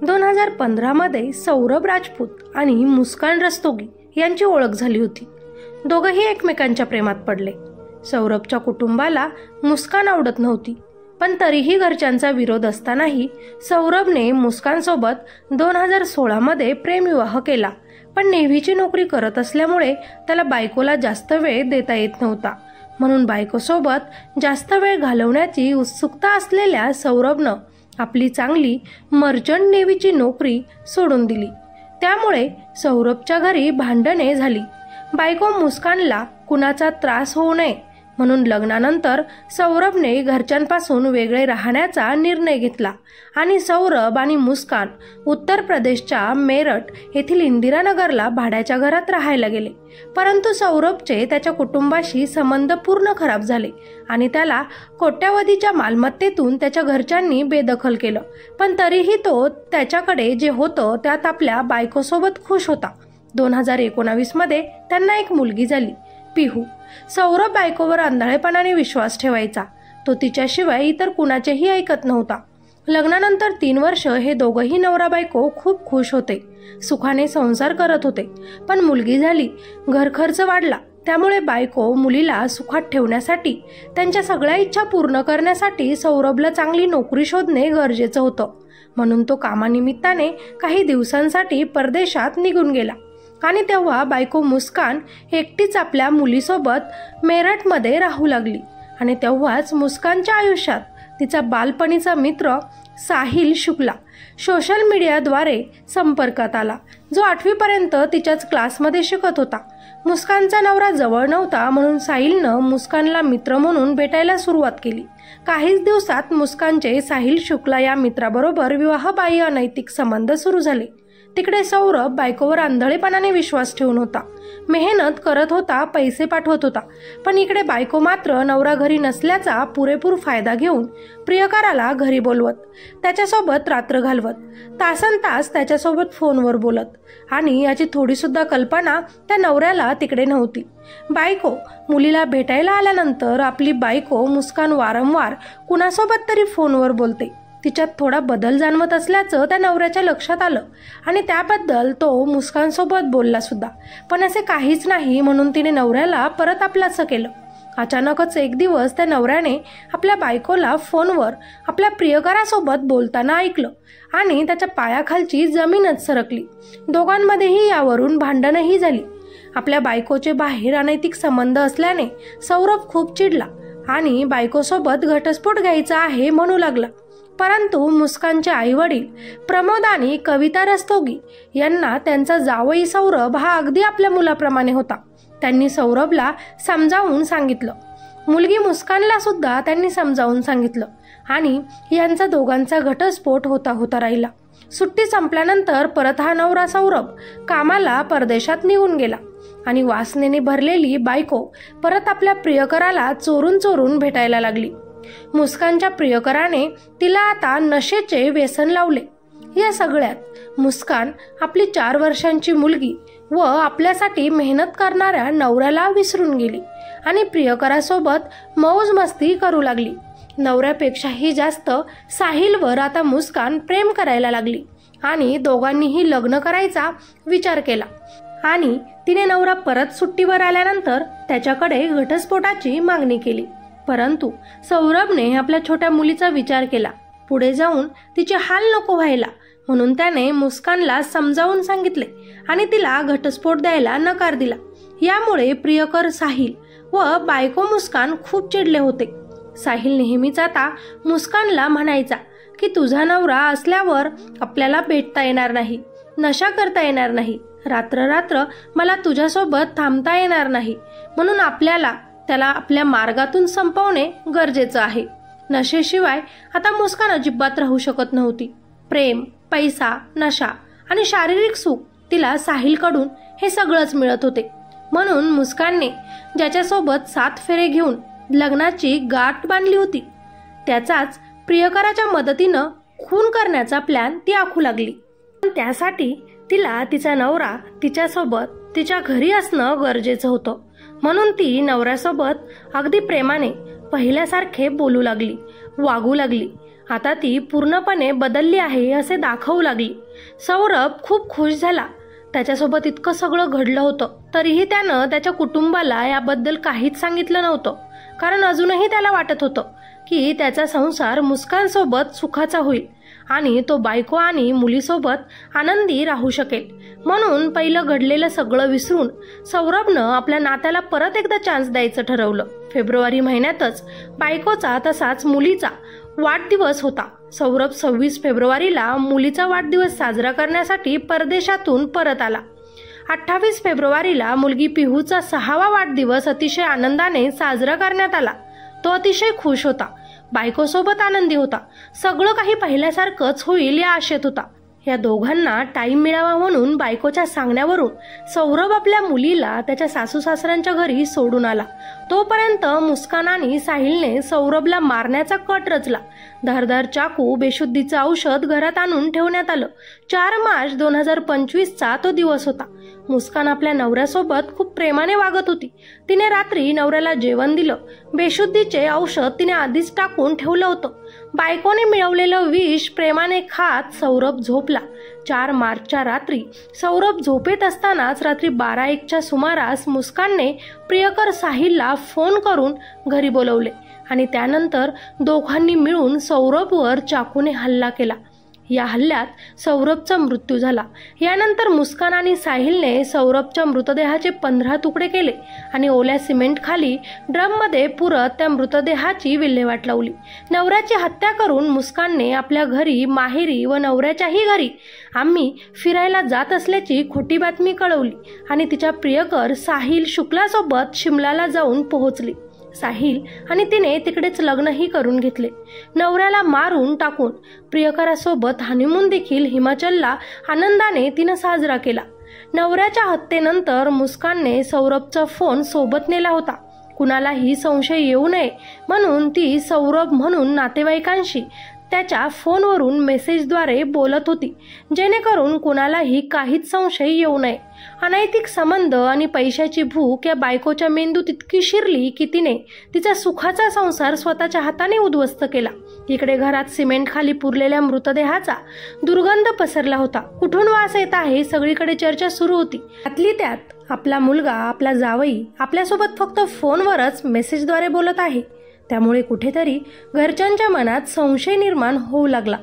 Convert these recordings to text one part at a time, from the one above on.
2015 मध्ये सौरभ राजपूत आणि मुस्कान रस्तोगी यांची ओळख झाली होती। दोघंही एकमेकांच्या प्रेमात पडले। सौरभच्या कुटुंबाला मुस्कान आवडत नव्हती, पण तरीही घरच्यांचा विरोध असतानाही सौरभने मुस्कानसोबत 2016 मध्ये प्रेमविवाह केला। पण नेव्हीची नोकरी करत असल्यामुळे त्याला बायकोला जास्त वेळ देता येत नव्हता, म्हणून बायकोसोबत जास्त वेळ घालवण्याची उत्सुकता असलेल्या सौरभनं आपली चांगली मर्चंट नेव्हीची नोकरी सोडून दिली। त्यामुळे सौरभच्या घरी भांडणे झाली। बायको मुस्कानला कुणाचा त्रास होऊ नये म्हणून लग्नानंतर सौरभने घरच्यांपासून वेगळे राहण्याचा निर्णय घेतला आणि सौरभ आणि मुस्कान उत्तर प्रदेशच्या मेरठ येथील इंदिरानगरला भाड्याच्या घरात राहायला गेले। परंतु सौरभचे त्याच्या कुटुंबाशी संबंध पूर्ण खराब झाले आणि त्याला कोट्यावधीच्या मालमत्तेतून त्याच्या घरच्यांनी बेदखल केलं। पण तरीही तो त्याच्याकडे जे होतं त्यात आपल्या बायकोसोबत खुश होता। 2019 मध्ये त्यांना एक मुलगी झाली, पिहू। सौरभ बायकोवर आंधळेपणाने विश्वास ठेवायचा। तो तिच्याशिवाय इतर कुणाचेही ऐकत नव्हता। लग्नानंतर 3 वर्ष हे दोघंही नवरा बायको खूप खुश होते, सुखाने संसार करत होते। पण मुलगी झाली, घर खर्च वाढला, त्यामुळे बायको मुलीला सुखात ठेवण्यासाठी, त्यांच्या सगळ्या इच्छा पूर्ण करण्यासाठी सौरभला चांगली नोकरी शोधणे गरजेचं होतं। म्हणून तो कामानिमित्ताने काही दिवसांसाठी परदेशात निघून गेला आणि तेव्हा बायको मुस्कान एकटीच आपल्या मुलीसोबत मेरठमध्ये राहू लागली। आणि तेव्हाच मुस्कानच्या आयुष्यात तिचा बालपणीचा मित्र साहिल शुक्ला सोशल मीडियाद्वारे संपर्कात आला, जो 8वी पर्यंत तिच्याच क्लासमध्ये शिकत होता। मुस्कानचा नवरा जवळ नव्हता, म्हणून साहिलनं मुस्कानला मित्र म्हणून भेटायला सुरुवात केली। काहीच दिवसात मुस्कानचे साहिल शुक्ला या मित्राबरोबर विवाहबाह्य अनैतिक संबंध सुरू झाले। तिकडे सौरभ बायकोवर आंधळेपणाने विश्वास ठेवून होता, मेहनत करत होता, पैसे पाठवत होता। पण इकडे बायको मात्र नवरा घरी नसल्याचा पुरेपूर फायदा घेऊन प्रियकराला घरी बोलवत, त्याच्यासोबत रात्र घालवत, तासनतास त्याच्यासोबत फोनवर बोलत। आणि याची थोडी सुद्धा कल्पना त्या नवऱ्याला तिकडे नव्हती। बायको मुलीला भेटायला आल्यानंतर आपली बायको मुस्कान वारंवार कुणासोबत तरी फोनवर बोलते। तिच्यात थोडा बदल जाणवत असल्याचं त्या नवऱ्याच्या लक्षात आलं आणि त्याबद्दल तो मुस्कानसोबत बोलला सुद्धा। पण असे काहीच नाही, म्हणून तिने नवऱ्याला परत आपलंसं केलं। अचानकच एक दिवस त्या नवऱ्याने आपल्या बायकोला फोनवर आपल्या प्रियकरासोबत बोलताना ऐकलं आणि त्याच्या पायाखालची जमीनच सरकली। दोघांमध्येही यावरून भांडणही झाली। आपल्या बायकोचे बाहेर अनैतिक संबंध असल्याने सौरभ खूप चिडला आणि बायकोसोबत घटस्फोट घ्यायचा आहे म्हणू लागला। परंतु मुस्कानचे आईवडील प्रमोद आणि कविता रस्तोगी यांना त्यांचा जावई सौरभ हा अगदी आपल्या मुलाप्रमाणे होता। त्यांनी सौरभला समजावून सांगितलं, मुलगी मुस्कानला सुद्धा त्यांनी समजावून सांगितलं आणि यांचा दोघांचा घटस्फोट होता राहिला। सुट्टी संपल्यानंतर परत हा नवरा सौरभ कामाला परदेशात निघून गेला आणि वासनेने भरलेली बायको परत आपल्या प्रियकराला चोरून चोरून भेटायला लागली। मुस्कानच्या प्रियकराने तिला आता नशेचे व्यसन लावले। या सगळ्यात मुस्कान आपली 4 वर्षांची मुलगी व आपल्यासाठी मेहनत करणाऱ्या नवऱ्याला विसरून गेली आणि प्रियकरासोबत मौज मस्ती करू लागली। नवऱ्यापेक्षाही जास्त साहिलवर आता मुस्कान प्रेम करायला लागली आणि दोघांनीही लग्न करायचा विचार केला आणि तिने नवरा परत सुट्टीवर आल्यानंतर त्याच्याकडे घटस्फोटाची मागणी केली। परंतु सौरभने आपल्या छोट्या मुलीचा विचार केला। पुढे जाऊन तिचे हाल नको व्हायला म्हणून त्याने मुस्कानला समजावून सांगितले आणि तिला घटस्फोट द्यायला नकार दिला। यामुळे प्रियकर साहिल व बायको मुस्कान खूप चिडले होते। साहिल नेहमीच आता मुस्कानला म्हणायचा की तुझा नवरा असल्यावर आपल्याला भेटता येणार नाही, नशा करता येणार नाही, रात्र मला तुझ्यासोबत थांबता येणार नाही, म्हणून आपल्याला त्याला आपल्या मार्गातून संपवणे गरजेचं आहे। नशेशिवाय आता मुस्कान अजिबात राहू शकत नव्हती। प्रेम, पैसा, नशा आणि शारीरिक सुख तिला साहिलकडून हे सगळंच मिळत होते। म्हणून मुस्कानने ज्याच्यासोबत 7 फेरे घेऊन लग्नाची गाठ बांधली होती त्याचाच प्रियकराच्या मदतीनं खून करण्याचा प्लॅन ती आखू लागली। पण त्यासाठी तिला तिचा नवरा तिच्यासोबत तिच्या घरी असणं गरजेचं होतं। म्हणून ती नवऱ्यासोबत अगदी प्रेमाने पहिल्यासारखे बोलू लागली, वागू लागली आता ती पूर्णपणे बदलली आहे असे दाखवू लागली. सौरभ खूप खुश झाला. त्याच्यासोबत इतकं सगळं घडलं होतं तरीही त्यानं त्याच्या कुटुंबाला याबद्दल काहीच सांगितलं नव्हतं, कारण अजूनही त्याला वाटत होतं की त्याचा संसार मुस्कानसोबत सुखाचा होईल आणि तो बायको आणि मुलीसोबत आनंदी राहू शकेल. म्हणून पहिलं घडलेलं सगळं विसरून सौरभनं आपल्या नात्याला परत एकदा चान्स द्यायचं ठरवलं. फेब्रुवारी महिन्यातच बायकोचा तसाच मुलीचा वाढदिवस होता. सौरभ 26 फेब्रुवारीला मुलीचा वाढदिवस साजरा करण्यासाठी परदेशातून परत आला. 28 फेब्रुवारीला मुलगी पिहूचा 6वा वाढदिवस अतिशय आनंदाने साजरा करण्यात आला. तो अतिशय खुश होता, बायकोसोबत आनंदी होता. सगळं काही पहिल्यासारखंच होईल या आशेत होता. या दोघांना टाइम मिळावा म्हणून बायकोच्या सांगण्यावरून सौरभ आपल्या मुलीला त्याच्या सासू सासऱ्यांच्या घरी सोडून आला. तोपर्यंत मुस्कान आणि साहिलने सौरभला मारण्याचा कट रचला. धारदार चाकू, बेशुद्धीचं औषध घरात आणून ठेवण्यात आलं. 4 मार्च 2025चा तो दिवस होता. मुस्कान आपल्या नवऱ्यासोबत खूप प्रेमाने वागत होती. तिने रात्री नवऱ्याला जेवण दिलं. बेशुद्धीचे औषध तिने आधीच टाकून ठेवलं होतं. बायकोने मिळवलेलं विष प्रेमाने खात सौरभ झोपला. 4 मार्चच्या रात्री सौरभ झोपेत असतानाच रात्री 12-1च्या सुमारास मुस्कानने प्रियकर साहिलला फोन करून घरी बोलवले आणि त्यानंतर दोघांनी मिळून सौरभवर चाकूने हल्ला केला. या हल्ल्यात सौरभचा मृत्यू झाला. यानंतर मुस्कान आणि साहिलने सौरभच्या मृतदेहाचे 15 तुकडे केले आणि ओल्या सिमेंट खाली ड्रममध्ये पुरत त्या मृतदेहाची विल्हेवाट लावली. नवऱ्याची हत्या करून मुस्कानने आपल्या घरी, माहेरी व नवऱ्याच्याही घरी आम्ही फिरायला जात असल्याची खोटी बातमी कळवली आणि तिच्या प्रियकर साहिल शुक्लासोबत शिमलाला जाऊन पोहोचली. साहिल आणि तिने तिकडेच लग्नही करून घेतले. नवऱ्याला मारून टाकून प्रियकरासोबत हनीमून देखील हिमाचलला आनंदाने तिनं साजरा केला. नवऱ्याच्या हत्येनंतर मुस्कानने सौरभचा फोन सोबत नेला होता. कुणालाही संशय येऊ नये म्हणून ती सौरभ म्हणून नातेवाईकांशी त्याच्या फोनवरून मेसेजद्वारे बोलत होती, जेणेकरून कुणालाही काहीच संशय येऊ नये. अनैतिक संबंध आणि पैशाची भूक या बायकोच्या मेंदूत इतकी शिरली की तिने तिचा सुखाचा संसार स्वतःच्या हाताने उद्ध्वस्त केला. इकडे घरात सिमेंट खाली पुरलेल्या मृतदेहाचा दुर्गंध पसरला होता. कुठून वास येत आहे सगळीकडे चर्चा सुरू होती. त्यातली त्यात आपला मुलगा, आपला जावई आपल्यासोबत फक्त फोनवरच मेसेजद्वारे बोलत आहे. त्यामुळे कुठेतरी घरच्यांच्या मनात संशय निर्माण होऊ लागला.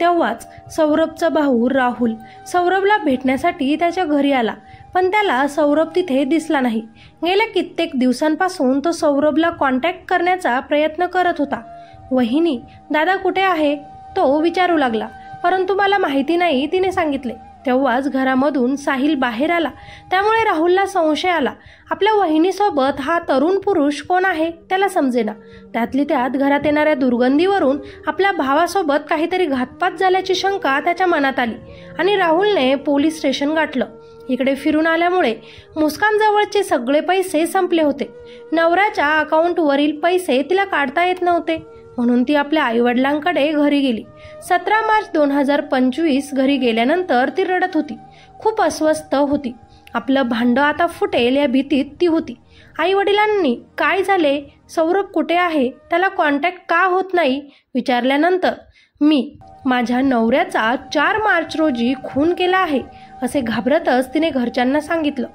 तेव्हाच सौरभचा भाऊ राहुल सौरभला भेटण्यासाठी त्याच्या घरी आला, पण त्याला सौरभ तिथे दिसला नाही. गेल्या कित्येक दिवसांपासून तो सौरभला कॉन्टॅक्ट करण्याचा प्रयत्न करत होता. वहिनी, दादा कुठे आहे? तो विचारू लागला, परंतु मला माहिती नाही, तिने सांगितले. तेव्हाच घरामधून साहिल बाहेर आला. त्यामुळे राहुलला संशय आला. आपल्या वहिनीसोबत हा तरुण पुरुष कोण आहे त्याला समजेना. त्यातली त्यात घरात येणाऱ्या दुर्गंधीवरून आपल्या भावासोबत काहीतरी घातपात झाल्याची शंका त्याच्या मनात आली आणि राहुलने पोलीस स्टेशन गाठलं. इकडे फिरून आल्यामुळे मुस्कानजवळचे सगळे पैसे संपले होते. नवऱ्याच्या अकाउंटवरील पैसे तिला काढता येत नव्हते, म्हणून ती आपल्या आईवडिलांकडे घरी गेली. 17 मार्च 2025 घरी गेल्यानंतर ती रडत होती. खूप अस्वस्थ होती. आपलं भांडं आता फुटेल या भीतीत ती होती. आई वडिलांनी काय झाले, सौरभ कुठे आहे, त्याला कॉन्टॅक्ट का होत नाही विचारल्यानंतर मी माझ्या नवऱ्याचा 4 मार्च रोजी खून केला आहे असे घाबरतच तिने घरच्यांना सांगितलं.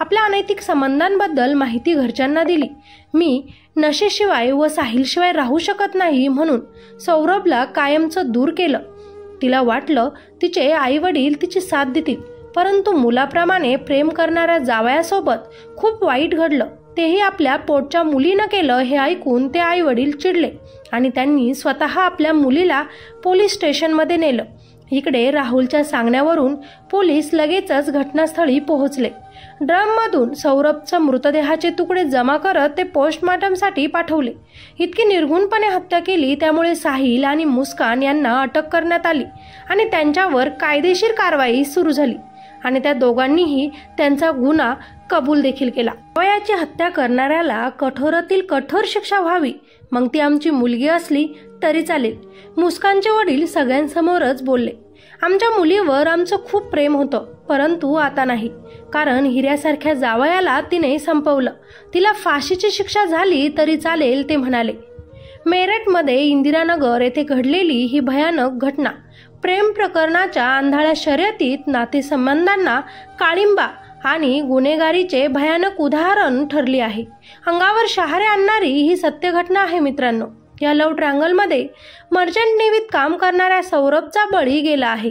आपल्या अनैतिक संबंधांबद्दल माहिती घरच्यांना दिली. मी नशेशिवाय व साहिलशिवाय राहू शकत नाही म्हणून सौरभला कायमचं दूर केलं. तिला वाटलं तिचे आई वडील तिची साथ देतील, परंतु मुलाप्रमाणे प्रेम करणाऱ्या जावयासोबत खूप वाईट घडलं. तेही आपल्या पोटच्या मुलीनं केलं हे ऐकून ते आई वडील चिडले आणि त्यांनी स्वतः आपल्या मुलीला पोलीस स्टेशनमध्ये नेलं. इकडे राहुलच्या सांगण्यावरून पोलीस लगेचच घटनास्थळी पोहोचले. ड्रममधून सौरभचा मृतदेहाचे तुकडे जमा करत ते पोस्टमॉर्टमसाठी पाठवले. इतकी निर्घुणपणे हत्या केली त्यामुळे साहिल आणि मुस्कान यांना अटक करण्यात आली आणि त्यांच्यावर कायदेशीर कारवाई सुरू झाली आणि त्या दोघांनीही त्यांचा गुन्हा कबूल देखील केला. वयाची हत्या करणाऱ्याला कठोरातील कठोर शिक्षा व्हावी, मग ती आमची मुलगी असली तरी चालेल. मुस्कानचे वडील सगळ्यांसमोरच बोलले. आमच्या मुलीवर आमचं खूप प्रेम होतं, परंतु आता नाही, कारण हिऱ्यासारख्या जावयाला तिने संपवलं. तिला फाशीची शिक्षा झाली तरी चालेल ते म्हणाले. मेरठमध्ये इंदिरानगर येथे घडलेली ही भयानक घटना प्रेम प्रकरणाच्या आंधळ्या शर्यतीत नातेसंबंधांना काळिंबा आणि गुन्हेगारीचे भयानक उदाहरण ठरली आहे। अंगावर शहारे आणणारी ही सत्य घटना आहे मित्रांनो। या लव्ह ट्रँगलमध्ये मर्चंट नेव्हीत काम करणाऱ्या सौरभचा बळी गेला आहे,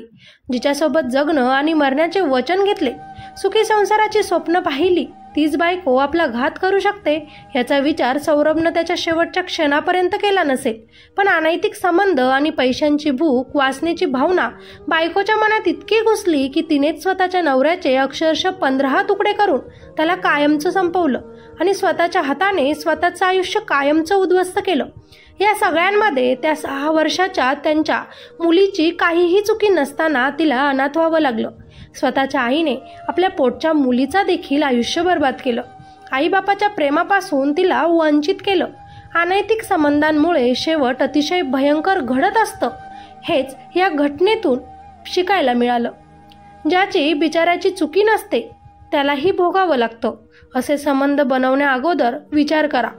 जिच्यासोबत जगणं आणि मरण्याचे वचन घेतले, सुखी संसाराची स्वप्न पाहिली, तीच बायको आपला घात करू शकते याचा विचार सौरभनं त्याच्या शेवटच्या क्षणापर्यंत केला नसेल, पण अनैतिक संबंध आणि पैशांची भूक, वासनेची भावना बायकोच्या मनात इतकी घुसली की तिनेच स्वतःच्या नवऱ्याचे अक्षरशः 15 तुकडे करून त्याला कायमचं संपवलं आणि स्वतःच्या हाताने स्वतःचं आयुष्य कायमचं उद्ध्वस्त केलं। या सगळ्यांमध्ये त्या 6 वर्षाच्या त्यांच्या मुलीची काहीही चुकी नसताना तिला अनाथ व्हावं लागलं। स्वतःच्या आईने आपल्या पोटच्या मुलीचा देखील आयुष्य बर्बाद केलं। आईबापाच्या प्रेमापासून तिला वंचित केलं। अनैतिक संबंधांमुळे शेवट अतिशय भयंकर घडत असतं, हेच या घटनेतून शिकायला मिळालं। ज्याची बिचाऱ्याची चुकी नसते त्यालाही भोगावं लागतं। असे संबंध बनवण्या अगोदर विचार करा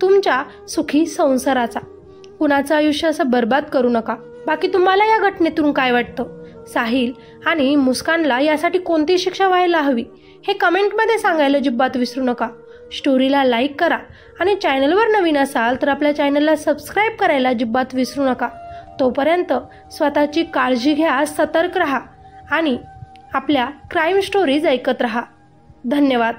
तुमच्या सुखी संसाराचा। कुणाचं आयुष्य असं बर्बाद करू नका। बाकी तुम्हाला या घटनेतून काय वाटतं? साहिल आणि मुस्कानला यासाठी कोणती शिक्षा व्हायला हवी हे कमेंटमध्ये सांगायला अजिबात विसरू नका। स्टोरीला लाईक करा आणि चॅनलवर नवीन असाल तर आपल्या चॅनलला सबस्क्राईब करायला अजिबात विसरू नका। तोपर्यंत स्वतःची काळजी घ्या, सतर्क राहा आणि आपल्या क्राईम स्टोरीज ऐकत राहा। धन्यवाद।